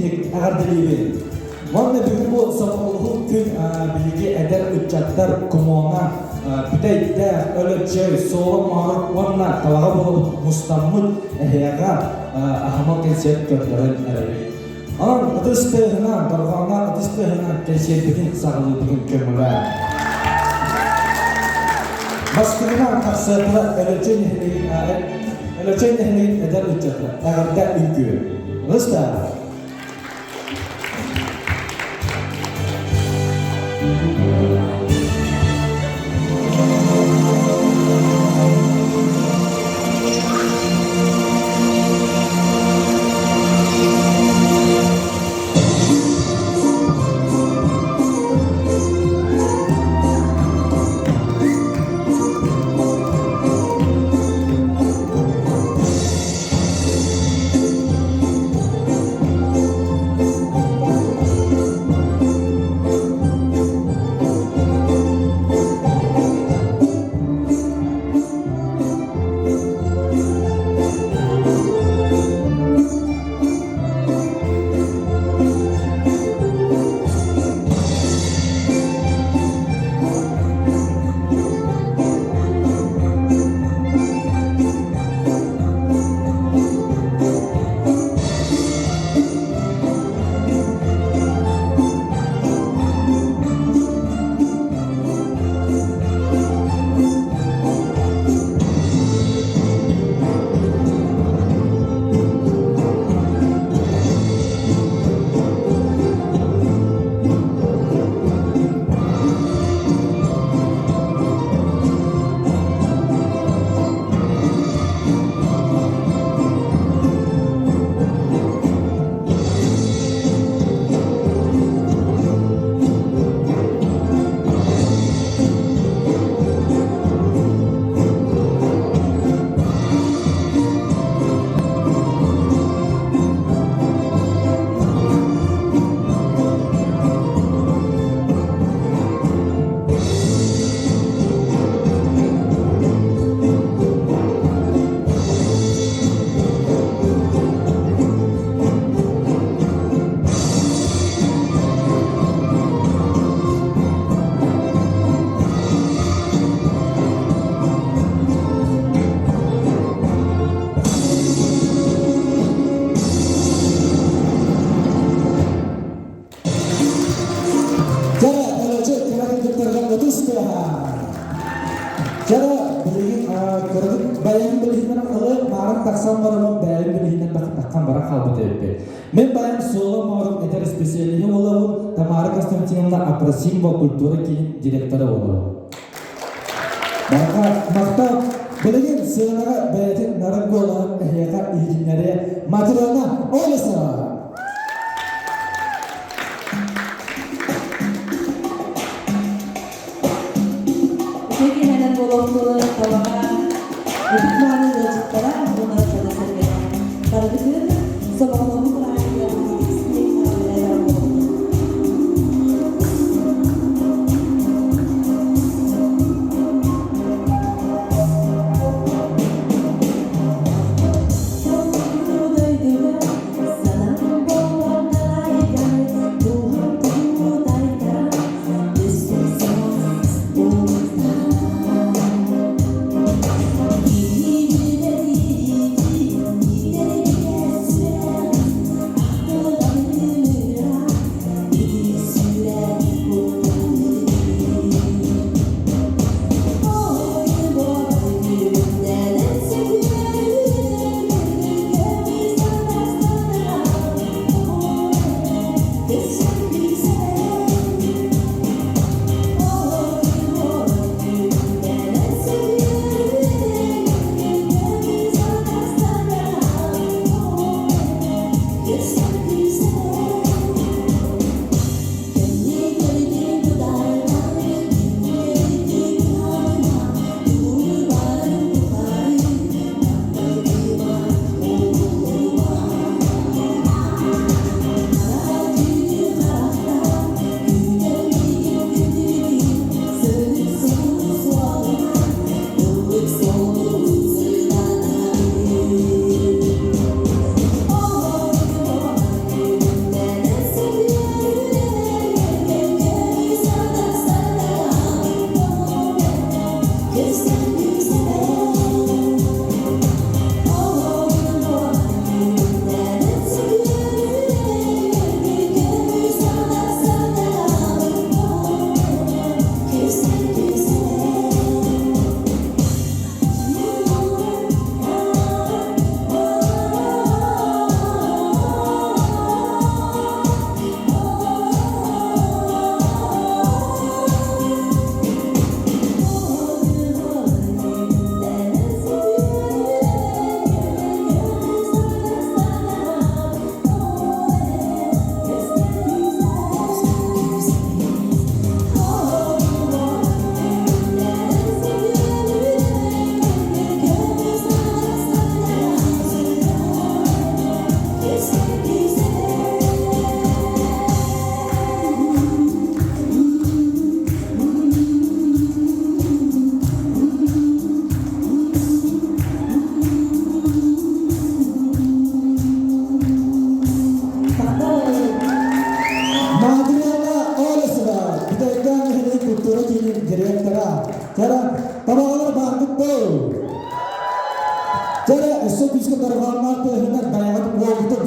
teknik ağırdeliği. Onunla bugün bu sabahlığı gün bilgi eder ücretler kumona büteyde ölçü soğuk mağrup onunla talağa bulup mustamut ehyaga ahmak ensiyet gönderen erebi. Ama adı-stığına, darğanlar adı-stığına geçirdiğin sağlığı bugün kömüler. Baskına taksırda ölçü nehleyin eder ücretler. Ağırda ülkü. Rısta. Men bayan solo mağrum eder spesiyeliği olalım, Tamara Konstantinovna Aprasim ve Kultura Kilin direktörü olalım. Maktab, belirgin sığınağa beyetin narıngı olan ehliyaka ilginleri materialına olasın. Peki hemen bolontuları tavana, ürkmanı yolcuklara buna çalışırken. Karabükür, sabahlamı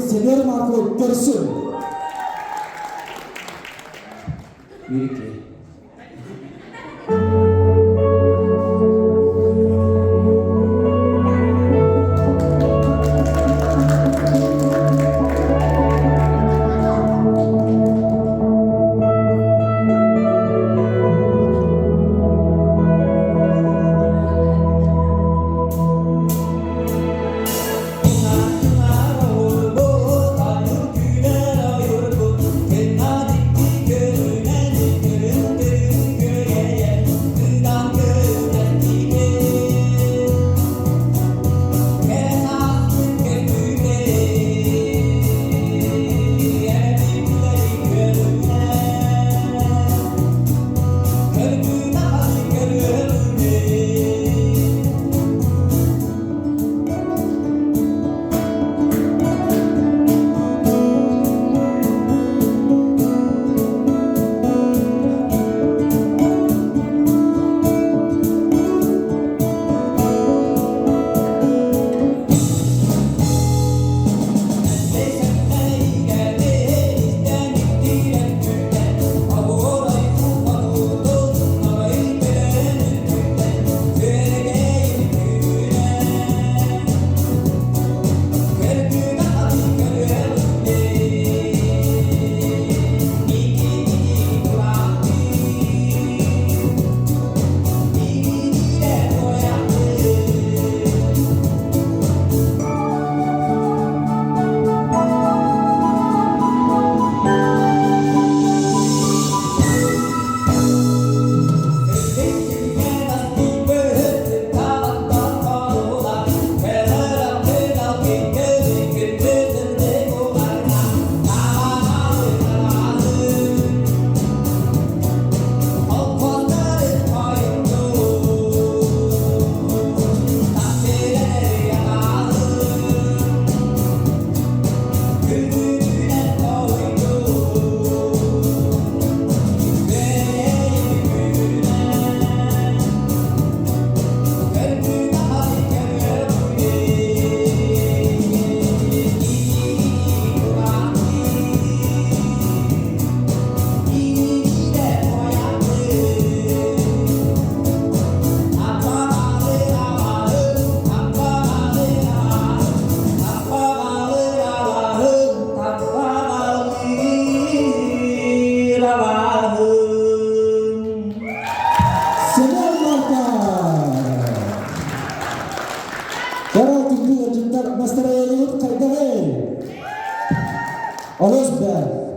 stadium arqali ko'rsin. Yuriki.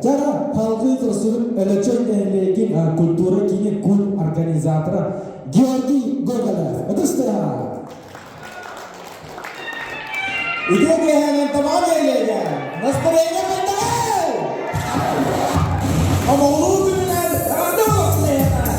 Cara halkı tersebut ölçek ehliyetin kultura kini kul organizator Georgi Gogalev. Betul Ide kehanan tamam eyleyen. Nastarayla bendeler. Ama ulu günler arada olmayana.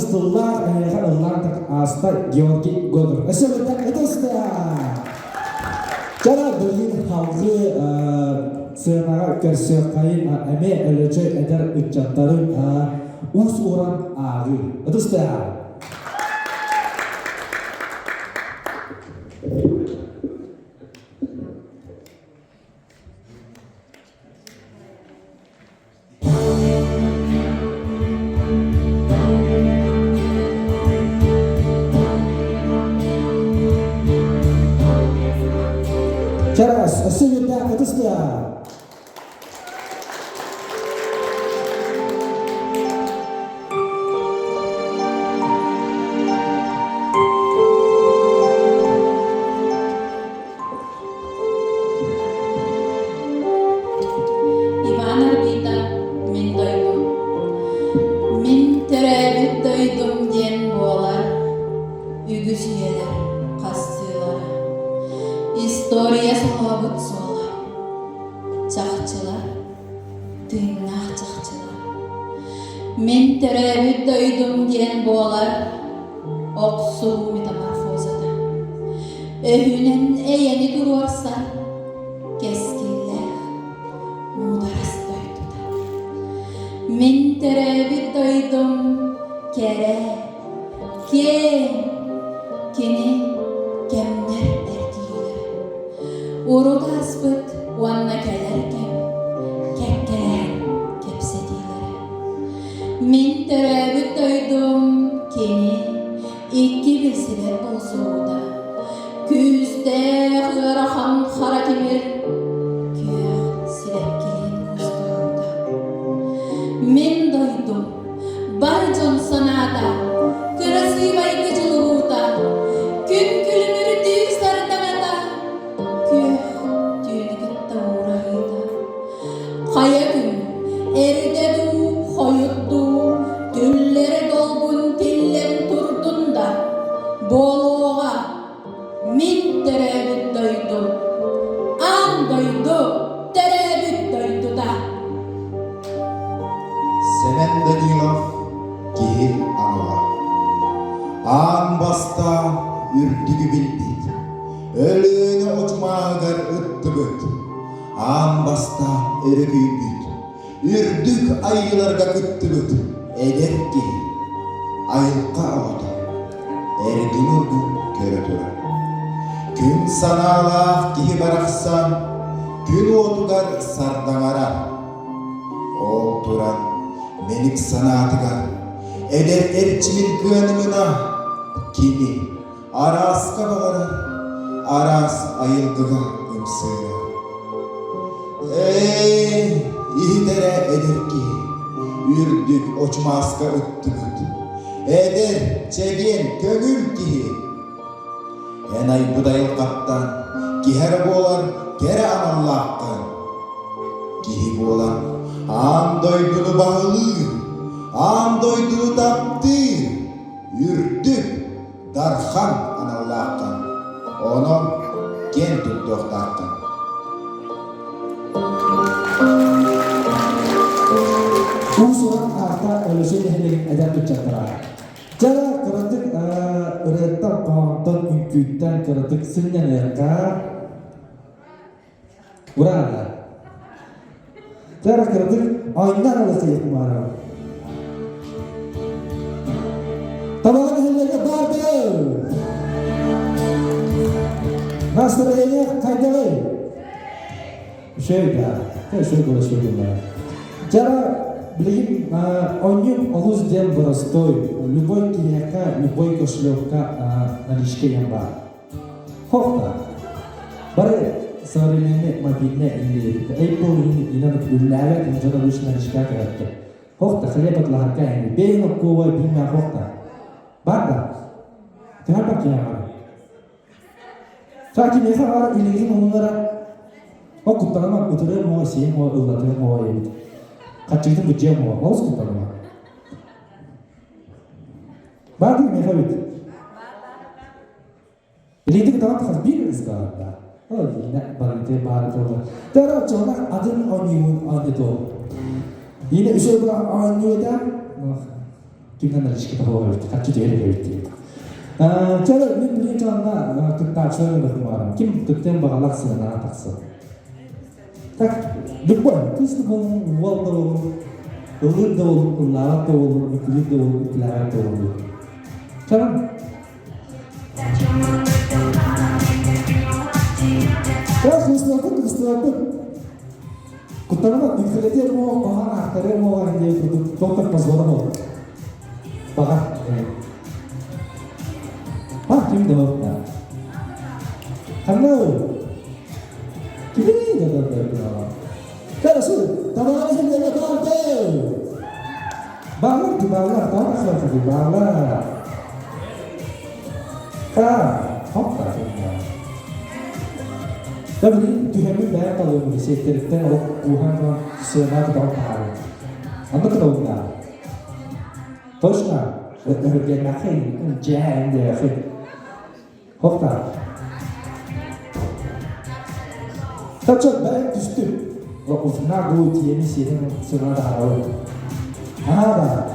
Стуллар, Иллар Аста, Георгий Годор. Особенно это Жара білген халқы сынаға көрсе қайын әме әлі әдер үтчаттарын ұс оран ағы. Ыдысты ағы. Чарас, особенно ыдысты ағы. Иван Арбита, мен дойдум. Мен төрәбіт дойдум ден болар. Үгіз елер, қастыйлары. История соғабыт солар. Чақчылар, тыңнақ чақчылар. Мен төрәбіт дойдум ден болар. Оқсу метаморфозада. Өйінен әйені дұруарсан. Кескиллер, мударас дойдуда. Мен төрәбіт дойдум кере, кені, кемнер әрдейлері. Урудас-бұт уанна кәлер кәккәлер кепседейлері. Мен төрәбіт дойдум кені, икки білсілер болсууда. Күзде ғырахан қара кемер, күйеq сілеп келен көздууда. Мен дойдум, бар жон санада, красивайғы жылууда, күн күлімір дүйік сардаңада, күйеq түйінігітті орайда. Қая күн, әрдеду, қойытду, түллері долбун тиллен турдунда, болуға, мен төрәбіт дойду, ан дойду, төрәбіт дойду да. Семен Данилов, Киһил Ануар. Ан баста үрдігі білдейд. Өліні ұчмағығар үттігіт. Ан баста үрігі үйд. Үрдік айыларға күттігіт. Әдерки айылқа ауды. Әргін үрді көрі тұрар. Күн саналақ киһи барақсан, күн отугар сардаңара. Ол туран менік санатыгар, эдер эрчимин көніміна, кини араска бағара, арас айылдыға үмсыра. Ихитере эдерки, үрдік очмаска үттігіт. Эдер чеген көңіл киһи. Энай будайыл қаттан, кихер болар, кере аналлаққан. Кихи болар, ан дойдуну бағылы, ан дойдуну тапты, үрдік, дархан аналлаққан. Оның кен тұттоқтаққан. Bu surat arta ölüşü dehlerin eder tüccattara. Jara kırıtık üretta bağımdan ünküytten kırıtık singen erka urada. Jara kırıtık ayından alası yetmara. Tabağın dehlerine bardı. Nasıl dehlerine kaydalı? Şöyle şöyle. Jara Блин, он олус дел простой. Любой кияка, любой кошелевка наличке ямба. Хохта. Бары современный мобильный инди. Apple инди инан уллава инжана луч наличка кратке. Хохта хлебат лахарка инди. Бейно кова бимя хохта. Банда. Тяпа кияма. Саки меха ара илигин онунара. О куттарама утуре моа сие моа уллатре моа ебит. Kaçırdım bu cem var. Ağız kurtarma. Vardı mı efendim? Bildiğin kadar da biliriz galiba. Öyle yine barıntıya bağırdı orada. Derhal çoğuna adın anıyımın adı da. Yine üşüyor da anıyor da. 김난날 시키다 보고 같이 제일 있지. 저는 민 전나 그때 저는 그 말은 김 그때 바갈락스 나 닥서. 딱 6번 크리스톤 월도 올도 라도 리도 라도. 저는 Красный Кутана дифференте мо ага каре мо анде доктор позорно. Бага. Ким да. Ханно. Киби да. Карасу, тамара хинде да канте. Бага дибала тама сафа дибала. Хопта. Tapi tu hemi banyak kalau di sekitar kita orang Wuhan kan semua kita tahu. Anda tahu nggak? Tahu nggak? Dia nak jangan dia Hokta. Tapi banyak justru waktu nak go di emisi semua dah tahu. Ada.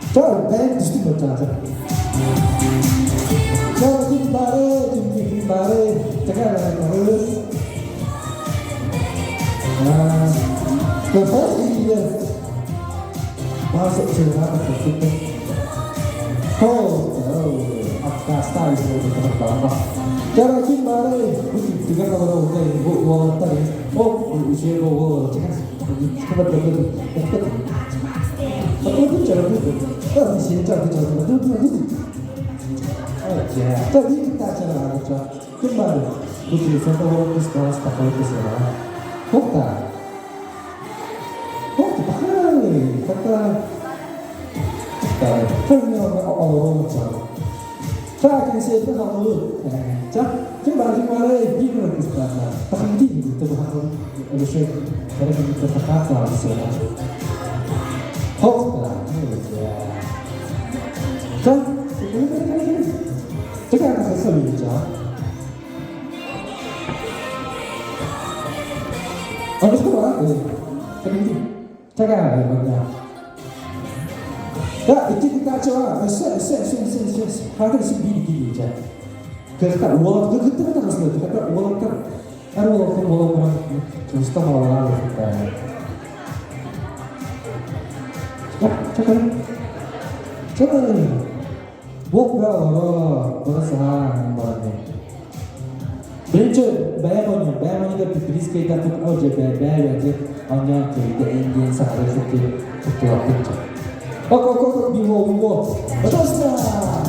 Tapi banyak justru macam Jom bare, cakap terus. Lepas ini masuk cerita kita. Apa style itu terbawa. Cara kim bare, tiga kalau udah buat tadi. Usia cakap betul. Tapi itu cara itu. Tapi sini cara itu. Tadi kita cara aja. Kembali, butuh foto orang sekolah sekolah itu sekarang. Hokta, kata, punya orang macam. Saya akan saya tahu. Kembali, gimana kita? Tapi itu bahkan ada saya dari kita kata sekarang. Hokta, Cakap apa sahaja je. Habis tu apa? Cakap apa benda? Ya, itu kita cakap. Harga sebiji je. Kita ulang, kita harus kita ulang kan. Ada ulang. Terus kita malah kita. Cakap. Bokra bahasa mana? Bence bayamnya da pipris kayak tak tahu je bayar je, hanya kita ingin sahara seperti ketua kerja. Kok biwo, betul sah.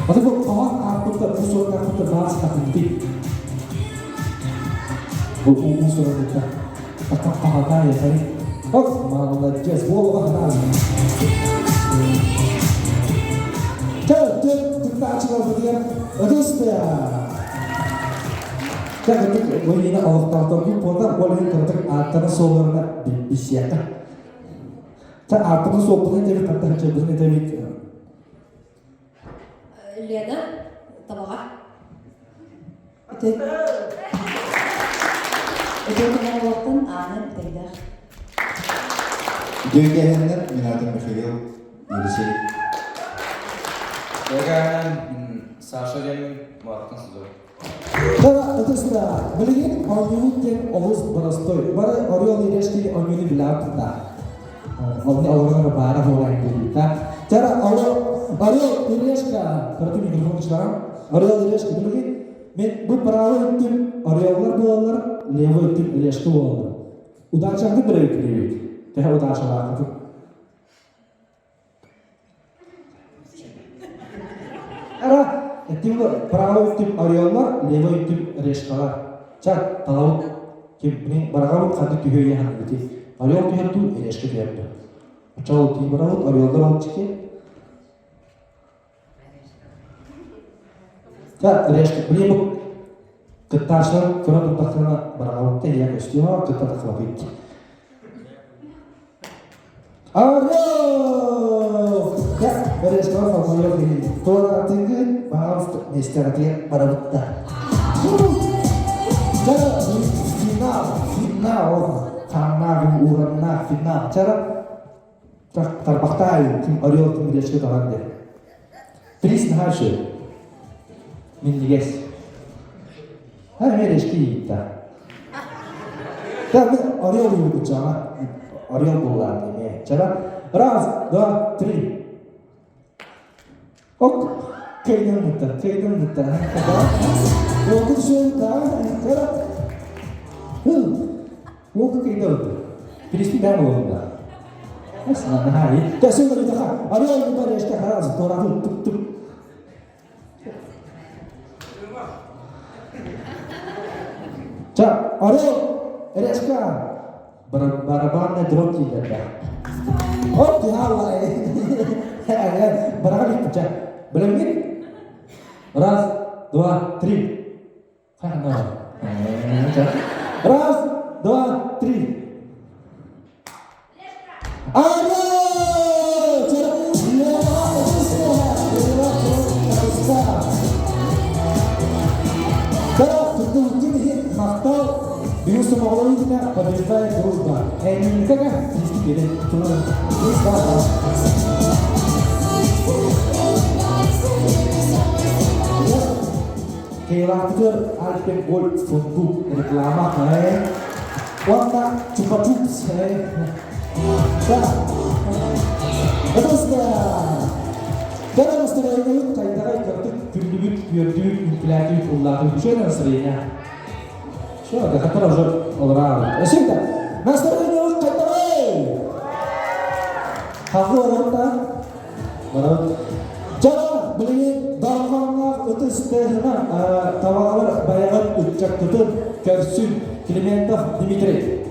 Atau aku terusur aku terbahas tak penting. Usul kita, apa ya tadi? Молодец, Вова, kita coba dia, terus dia. Kita ini orang tahu kita boleh terus atas soalnya bisa. Kita atas soalnya jadi kata jadi jadi. Lihat, tabak. Itu yang waktu aneh tidak. Dögehenler minatın beferiyor. Birisi. Dengan Sasha dan Martin Suzor. Это сюда. Блин, он не овус простой. Бара Ориол Ирешки он не билат да. Он не orang bara orang kita. Cara Ориол Ирешка, berarti mikrofon sekarang. Ориол Ирешки блин. Men bu pravi tim Oriollar bo'lar, levo tim Iрешки bo'lar. Udachangni biriktirib. Teh udachanglar itu. Ara tim pravi tim Oriollar, levo tim Iрешкалар. Чат талау кимни барагавут хады түйе яхан бити. Oriol түйе ту Iрешки deyapti. Чал tim барагавут Oriollar olib chiqib. Та Iрешки блин Кыташлар көрөт тактана барагавутта як өстүнө кытта таклап кетти. Алло! Я Iрешка фамилия ди. Тора тиги багавут местерге барагавутта. Жара финал. finna o kanna bu uğranna finna çara tarbakta kim arıyor kim bileşke dalan de. Prisin her şey. Minni geç. Ha mereşki yiğitta. Tabi arıyor bu cana. Arıyor bunlar demeye. Çara. Раз, два, три. Ok. Kaydım mıtta. Oldu şu da. Çara. Oldu kaydı. Birisi ben oldum da. Aslında hayır. Kesin öyle daha. Arıyor bu da işte haraz. Doğru tıp. Çara. Arıyor. Ereşka. Barabarna drop değil. Oh Allah. Berapa nih pecah? Belum ini? Ras, dua, tri. Nah. Ras, dua, tri. Ayo! Kalau betul-betul hit maktal bingung semua orang ini nak berdiri berubah. Ini kan mesti beda. Cuma ini sekarang. Kelakuan Alpen Gold Fundu reklama hai. Warna cepat hai. Terus dah. Dalam mestilah ini kaitannya kerja penduduk penduduk inflasi pulau itu macam serinya. So, dah kata orang. Esok mestilah ini kaitannya. Hafu orang tak. Baru. Cara beli darahnya itu setengah tawaran bayaran ucap itu Kersun Klimentov Dimitri.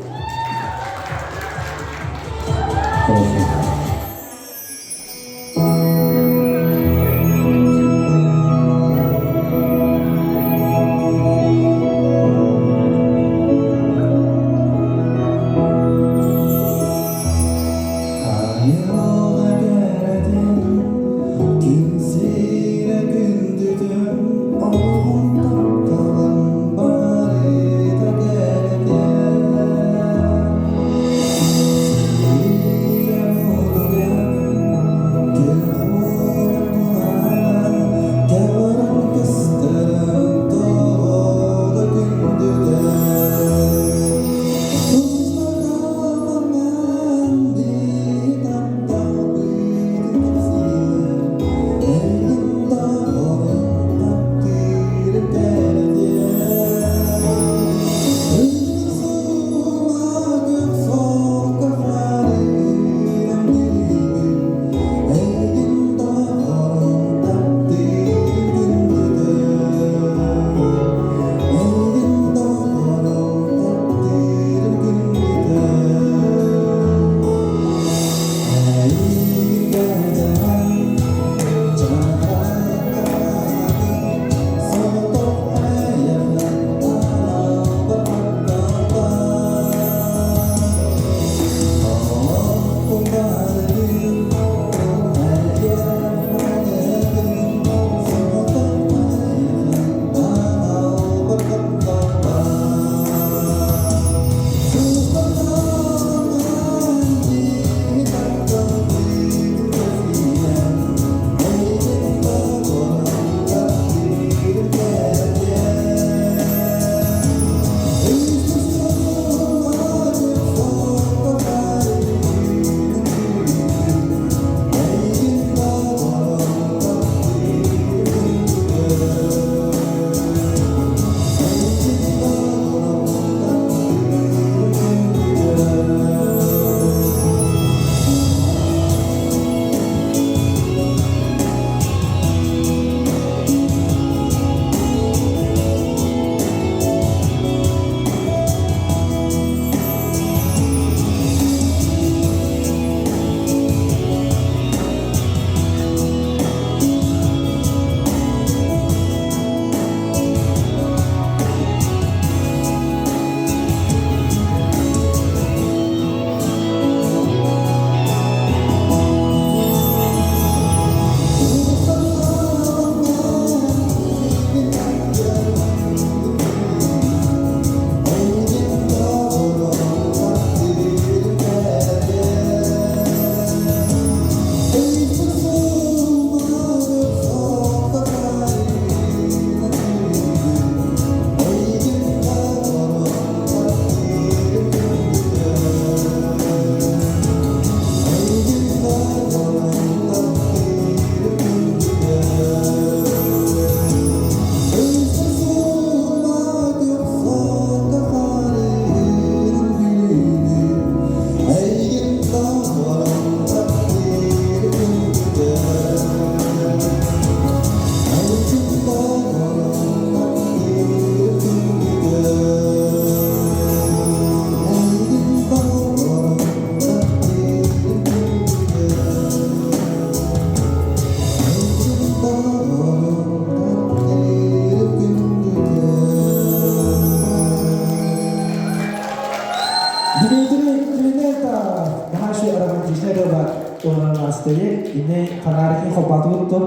ini kanarikin kopatu tuh.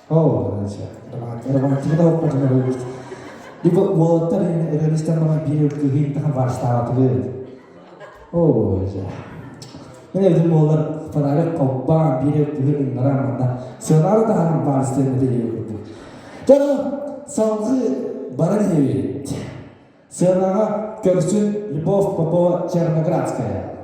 Oh, romantik kita apa cuma dulu. Di bawah water ini realistis mana biru kehin tahan varsta tuh. Oh, ya. Ini itu molar kanari kopa biru kehin nara mana. Senar tahan varsta itu. Jadi, sangat barang ini. Senar kersun Любовь Попова Черноградская.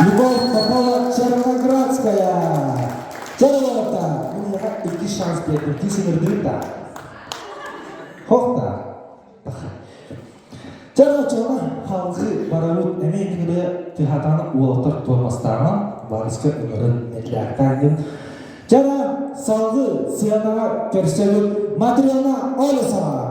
Любовь Попова Черноградская. Жараларда. Мен яга 2 шанс бердим. Тисинердик да. Хокта. Жана халкы барабыт эмеңгиле тыхатаны улактар тормастарынан барыска өмөрүн нетлектен. Жана салгы сыянага көрсөгүн материална ойлосова.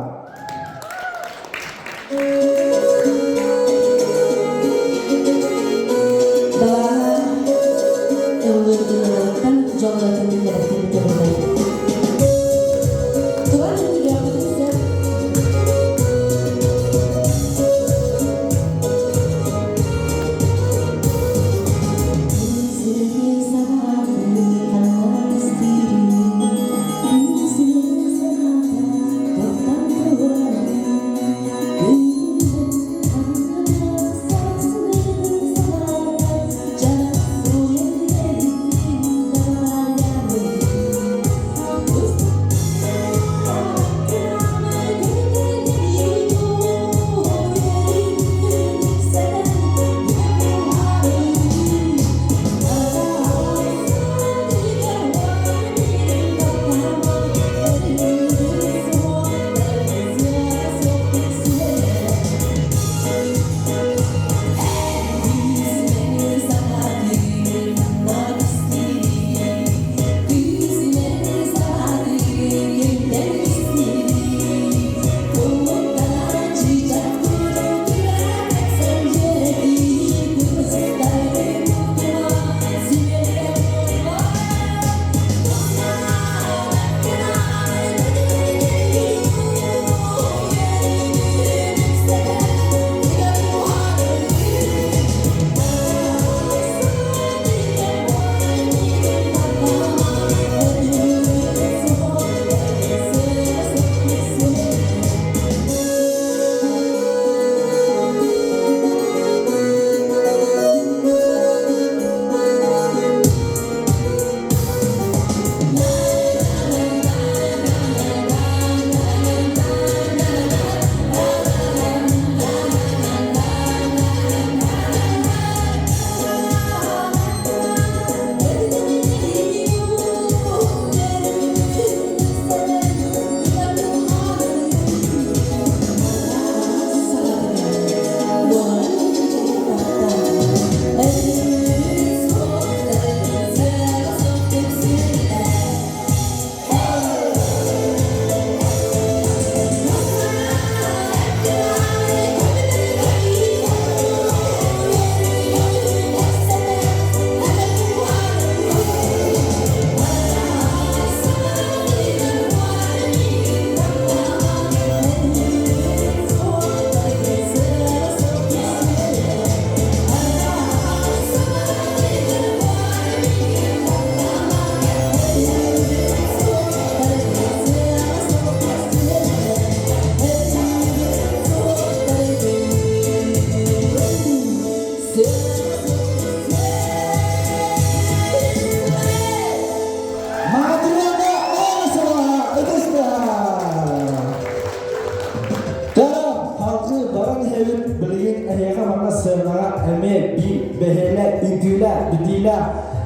Ila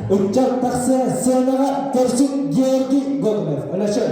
ucap taksa senaga Kersuk Georgi Gogolev. Öyle şey.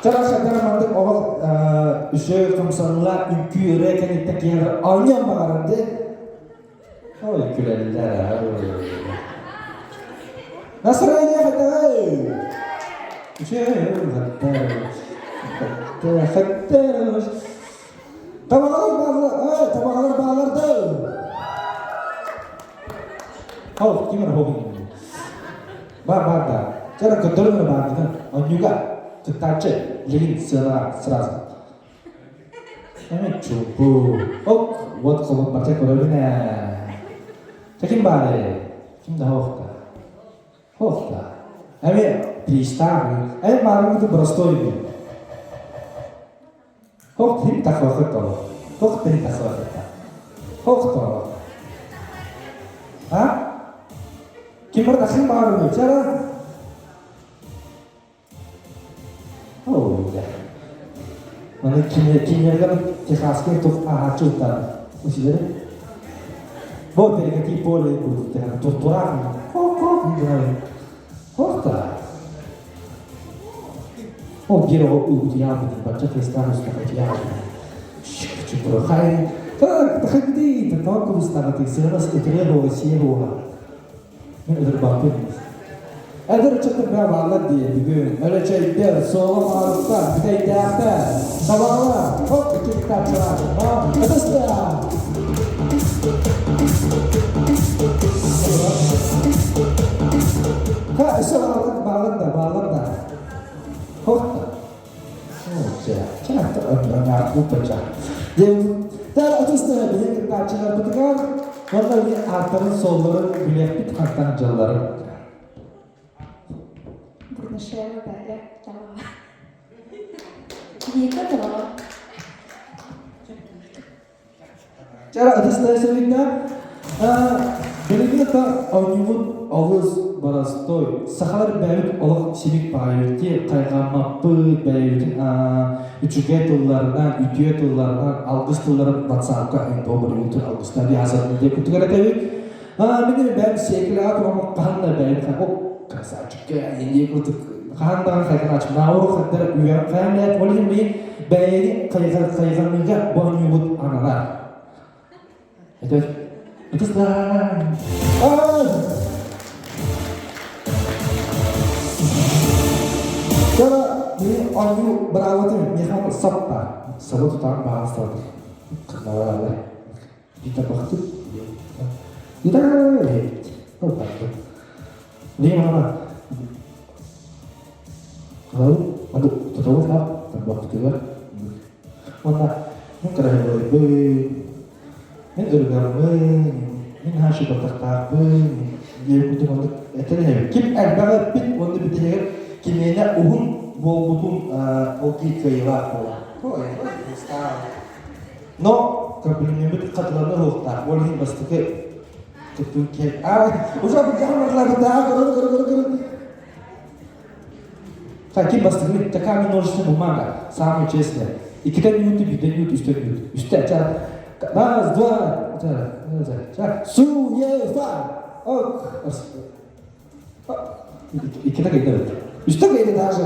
Cara sadar mantuk awal usia kamsanla ikü reken itak yang awalnya bangarande. Oh ikü lala. Nasranya kata. Usia kata. Tabalar balar tuh. Oh gimana hobi? Bada. Cara kebetulan berbagi kan, juga kita cek link serasa. Kami coba, buat kalau baca Quran ni, cekin balik, kita hoka. Kami Kristen, malam itu berstoi. Hok tim tak waktu, hok tim tak waktu, hok tu. Hah? Kimber tak baru cara. Oh ya, mana kini kan terkasih tu cuta, mesti ada. Bawa dari ketipu le itu, terang torturan, kok gimana? Horta. Oh biro diabo di baca Kristen sudah diabo. Cipro khai, tak di, tak aku mesti di sana sekitar siapa. Ini udah bapin. Ada cerita berapa dia juga. Ada cerita soal marukan kita tidak ada. Sama lah. Oh kita cerita. Oh atas dah. bağlar da. Hokta. Çak da ömrüne kupacak. Daha atıstı bilen parçalar tutukar. Valla bir artların solları bilek bir taktan canları. Бурнашева böyle tamam. Yıka tamam. Cara atıstı söyleyince Belirli ta oyunun ağız barastoy. Sahar bəyut olaq simik bayırti qayğanmapı bəyutin üçüge tıllarından, ütüye tıllarından, algыс tılların WhatsApp'a en doğru yutun algıslar bir hazırlığı diye kutu gara tabi. Ben sekili atı ama kahanda bəyut o kasacık ya yeni kutu kahandan kaygan açım. Nauru kadar üyem kayamlayat olayım bir bəyutin qayğanmıca boyun analar. Itu Atuslah. Cara ini orang berawat ini mereka sabta, sabtu tahun bahasa kenal kita waktu kita oh tak ini mana lalu aduh terus lah tambah kedua mana ini keren lebih من أرجعون من هاشي بتختارون يكون تقول ترى كيف أربعة بيت وند بتهير كمينا وهم بوبهم أوكي كيرا هو مستعار نو قبل ما بتقتلنا هو تاع ولا بس تك تقول كيف وجاب الجامعة لا بتاع كذا فكيف بس تقول تكامل نورشة ممانا سامي جسنا إكتر يوتي بدن يوتي يستأجر Раз, два, суева, и kita kayak gitu. Justru kayak gitu aja.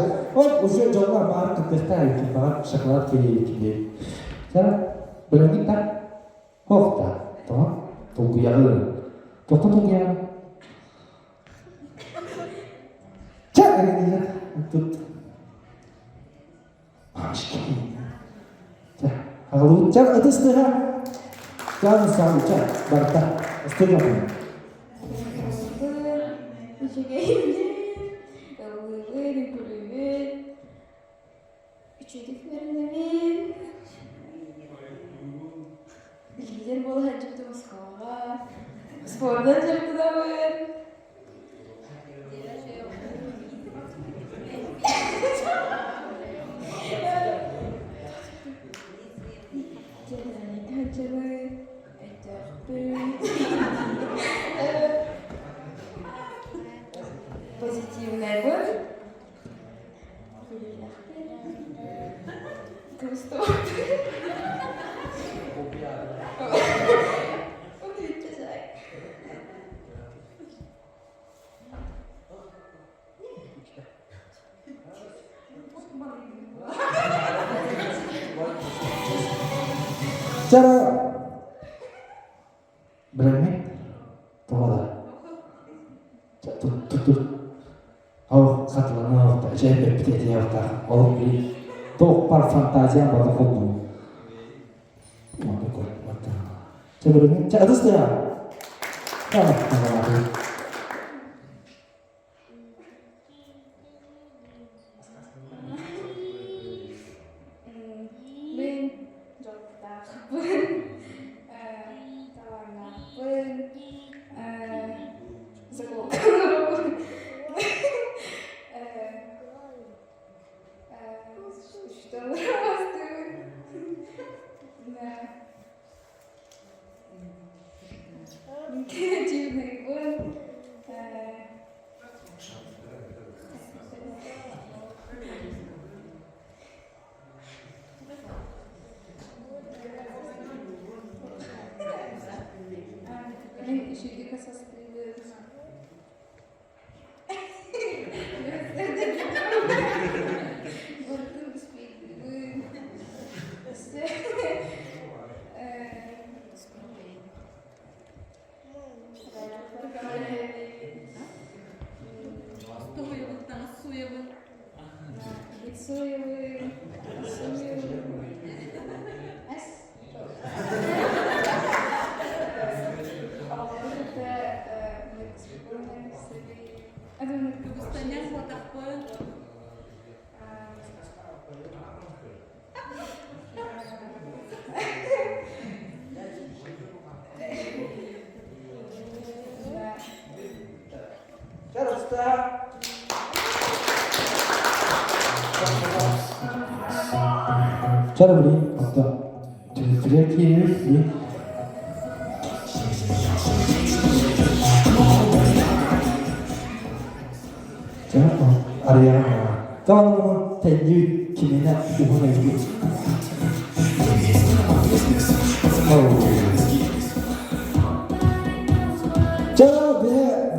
Usia jauh banget kita itu banget sekolah kayak Cara berani tak? Tak, tunggu ya tunggu ya. Cak ini ya, untuk masih. Kalau cara itu setengah. Jangan sampai cak, berkah, setengah pun. Bilgiler bol hacimde Moskova. Spordan çıktı da böyle. Позитивная боль. Грустно. Он ведь чужой. Cara berani tawala tutur oh katlanah tak jadi betul dia tak orang ini tok par fantasi yang baru hobi mana kau mata cara berani cara terus dia apa Креативный год. Еще и касаться привет. Cara usta. Cara beli atau tidak kiri. Cara area. Kalau tenju kini nak ubah lagi. Cara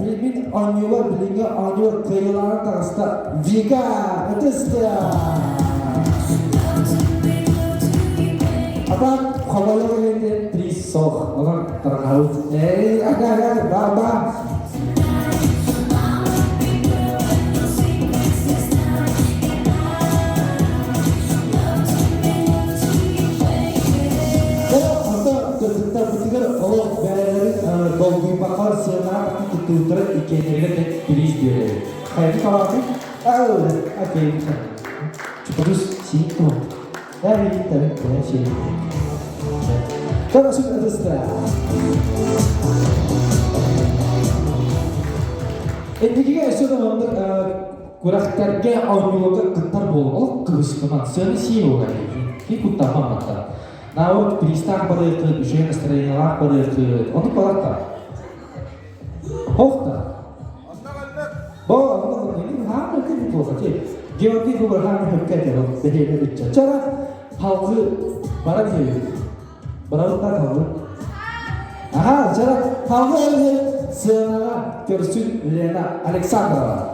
bilin anyular bilinga anyur kayılar tarafta Vika ötüste. Apa kawalan ini trisok orang terlalu agak baba. Kalau berakhir dolgu bakal senang tutur ikannya tek tulis dia. Kayak kalau aku, oke, terus situ, dari sini. Terus sudah setelah. Ini juga sudah untuk kurang kerja orang juga ketar bolong, terus teman sih orang ini kita mata. Now, перестань падать движение настроения, падает. Он не падает. Хохта. Ini hamil kan itu saja. Geometri berhamil berkaitan dengan behavior itu. Cara halus barang itu. Berapa halus? Cara halus ini senang terus Lena Alexandra.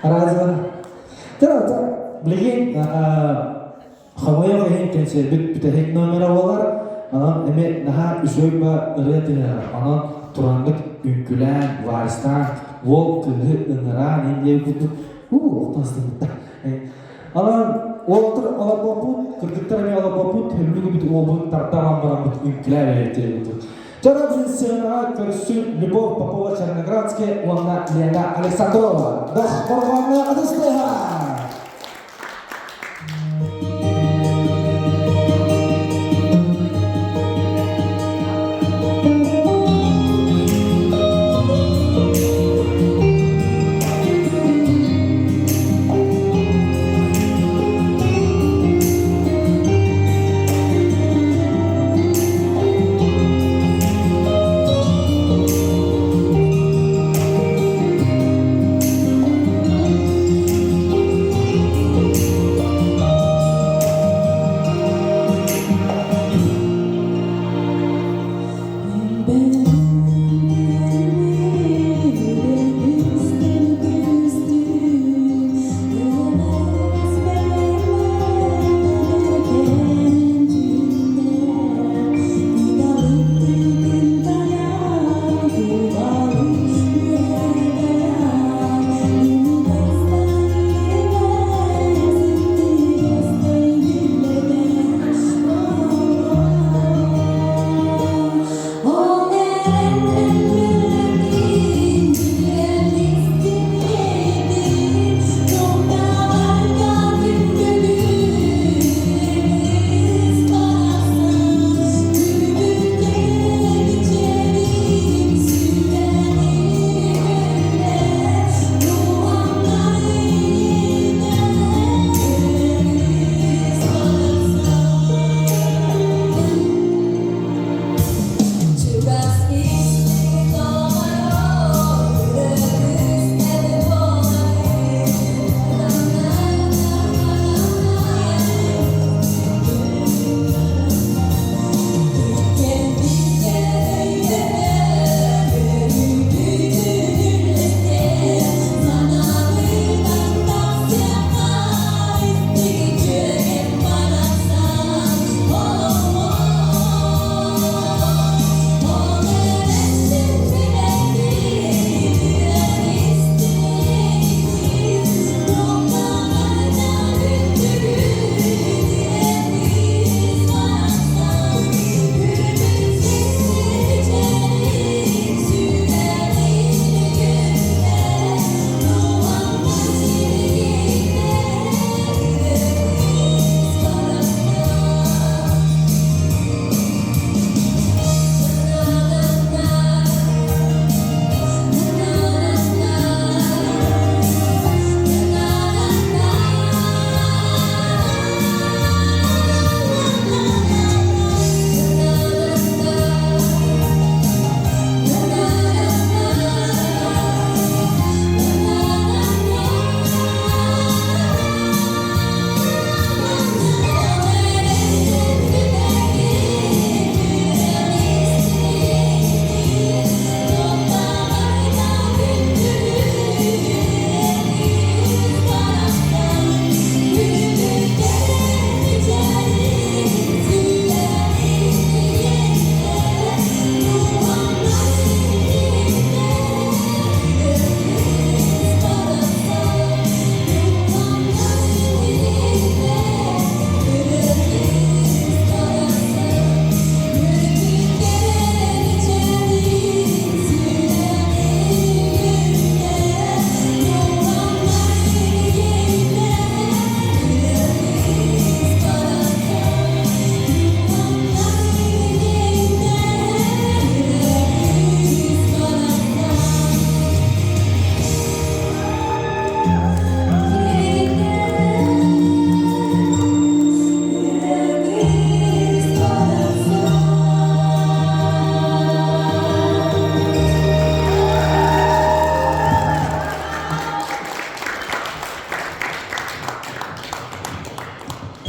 Razı. Terus, bilgin, havaya kahin kenser bir tehlik numara var. Anam eme daha üzüp ba ırıya anam turandık ülkülen varistan vol kılı ınıra nindiye kutu. Oktastı. Anam otur alapaput kırgıtlar eme alapaput hemlü gibi obun tartaman baran bu ülküler verdi. Cara berencana Kursun Любовь Попова Черноградская, Лана Лена Александрова. Даш Барвана Адастеха.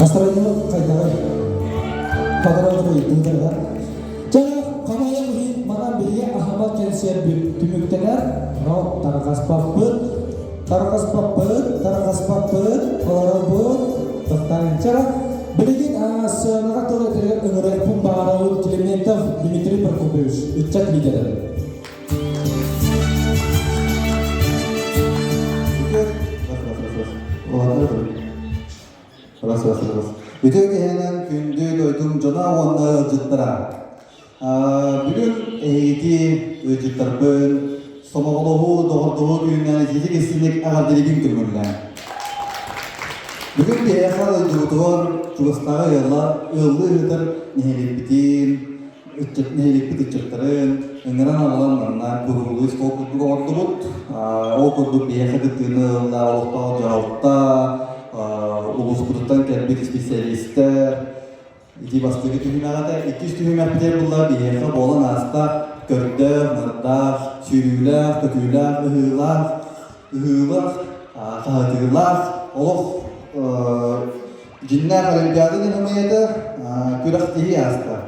Astronot kaydağı Pagaralı Dindarlar. Jangan kamaya muhim mana beliya ahmad kensian tümükteler no tarakas paput Тарқаспаппыт, оларабыт, тоқтанчара. Білеген сынаға толы етерлер үңірек пұн бағарауын Клементов Дмитрий Прокопьевич, үтчат лидері. Bütün gelen gündü doydum cana onunla öcüttüra. Bugün eğiti öcüttürbün, somoğuluğu doğurduğu günden cici kesinlik ağırdeligin kürmürlen. Bugün bir ekal öldürdüğün çubastığa yıllar, ıllı hıdır nehelik bitin, nehelik bit öcüttürün, öngüren ağılanlarına gururlu istokuduk ordubut, o kurduk bir ekal gıttığını ıllar, olukta ocağıtta, ulus kuduttan kelbek spesialistler, iti bastığı tühümağada, iki tühümağ biter bunlar bir ekal bolan hasta, kördür, mırdak, sürüler, kötüler, ıhılar, kağıtırlar, oluk, Cinler Olimpiyadının hümayeti kürek dihi hasta.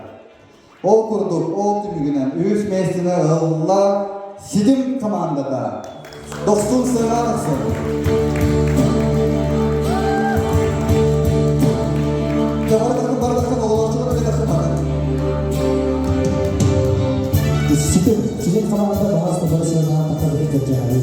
O kurduk, o tümügünen üç mesleğine ılla sidim komandada. Dostun sığanırsın. Bardakın oğulacıları bir takım var. Sizin kanalda bazı böyle sırrına takabilir tecahül.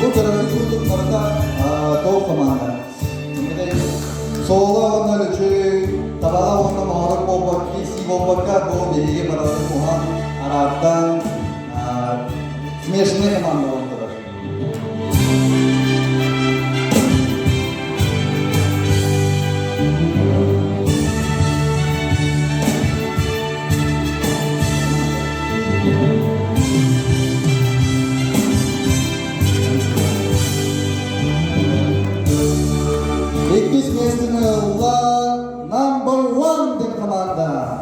Bu görevli kurduklarında doğu komanda. Soğula onlar için, tabağa onlar mağarıp olmak, kisi olmakta bu bilgi baralı muhan Arap'tan smeşine komanda oldular. İkiz mesleğine Allah number one de komanda.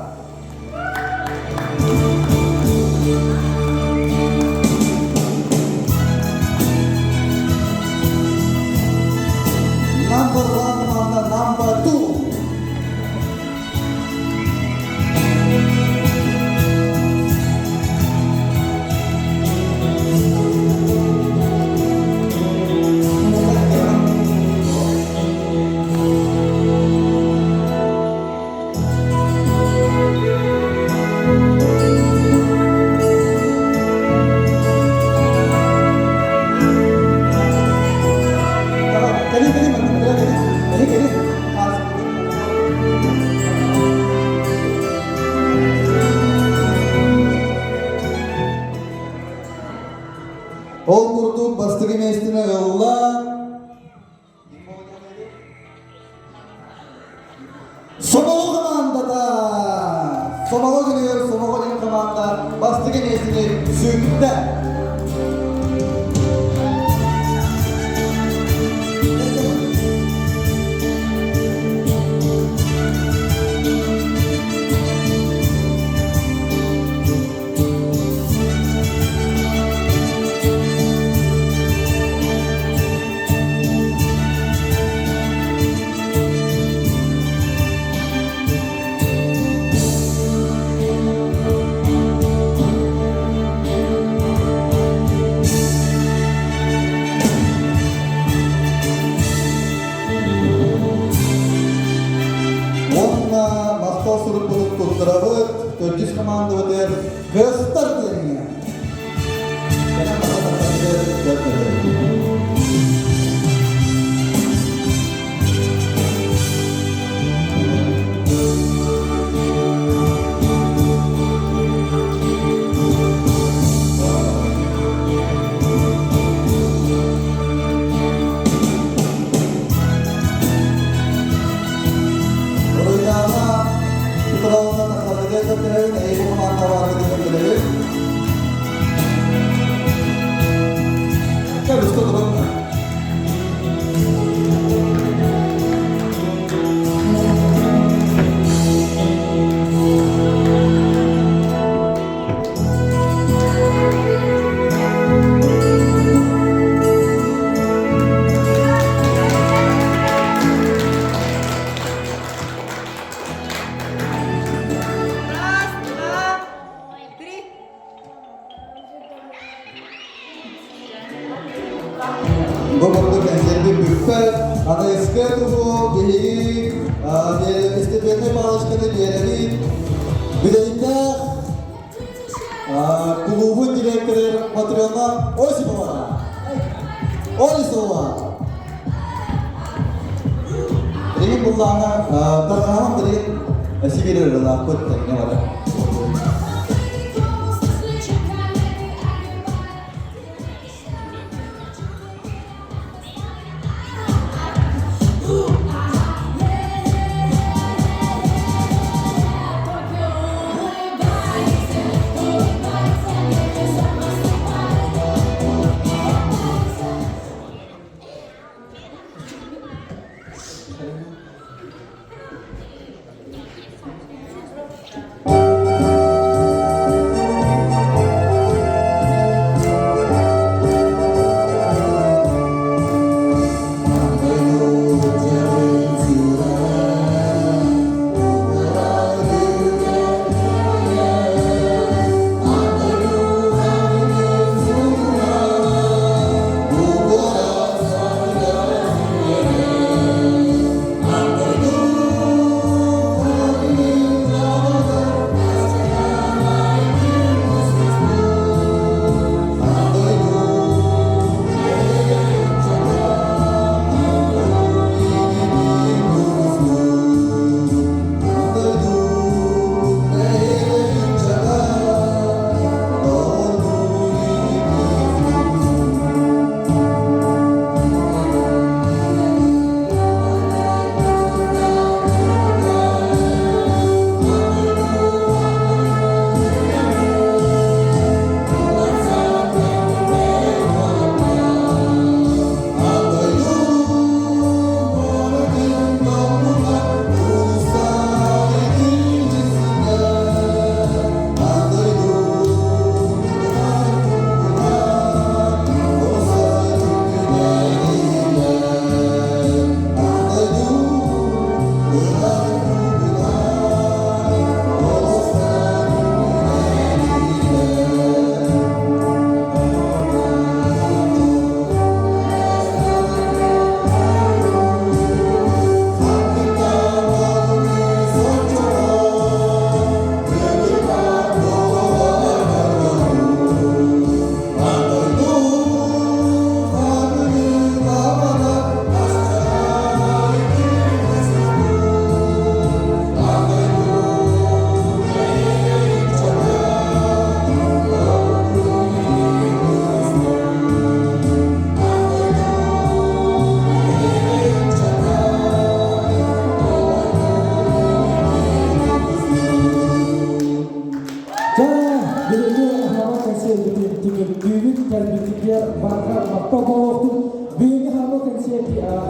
Number one komanda, number two. Ol kurduk bastığı mesleğine Allah. Somalı komandada. Somalı geliyor, Somalı komanda. Bastığı mesleğini sütte. Onunla masal surup bulup tutturabıt, 400 komanda öder, göster deniyor. Gene masal göster. Orada tutulanlar takılacak götürelim, eğitim komanda var götürelim. Gel usta durun. Ada esker tuh bihi dia istirahatnya panas kali dia lagi. Bila kita kubuh direktur Patreon oh si bawa, oh si bawa. Ini bulangan terkawal dari sihir adalah akut teknya ada.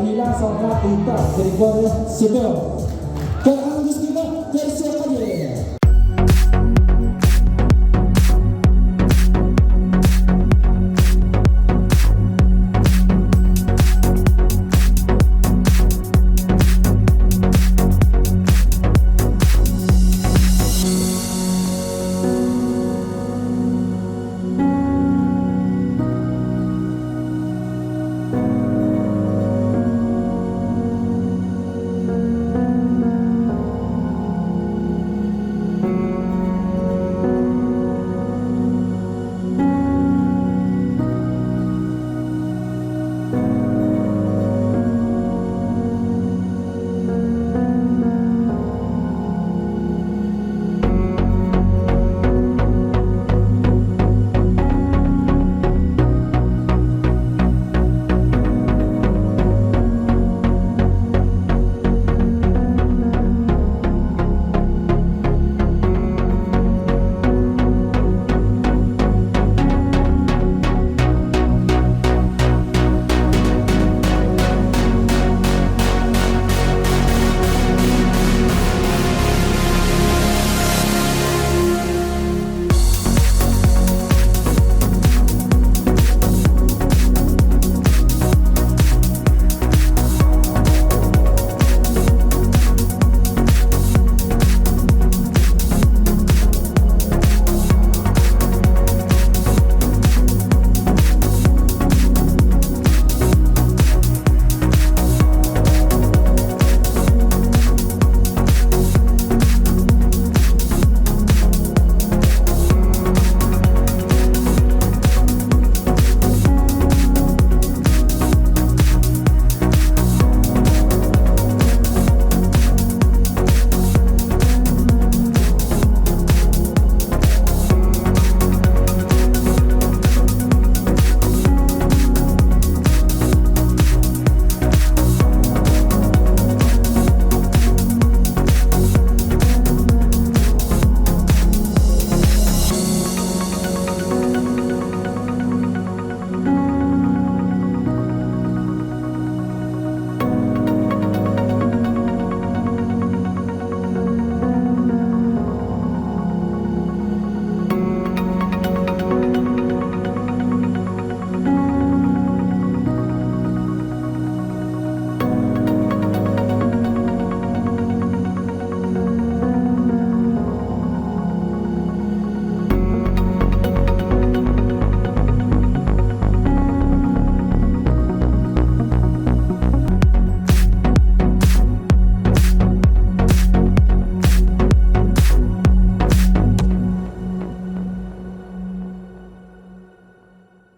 Bila sangka unta dari Korea Sebel.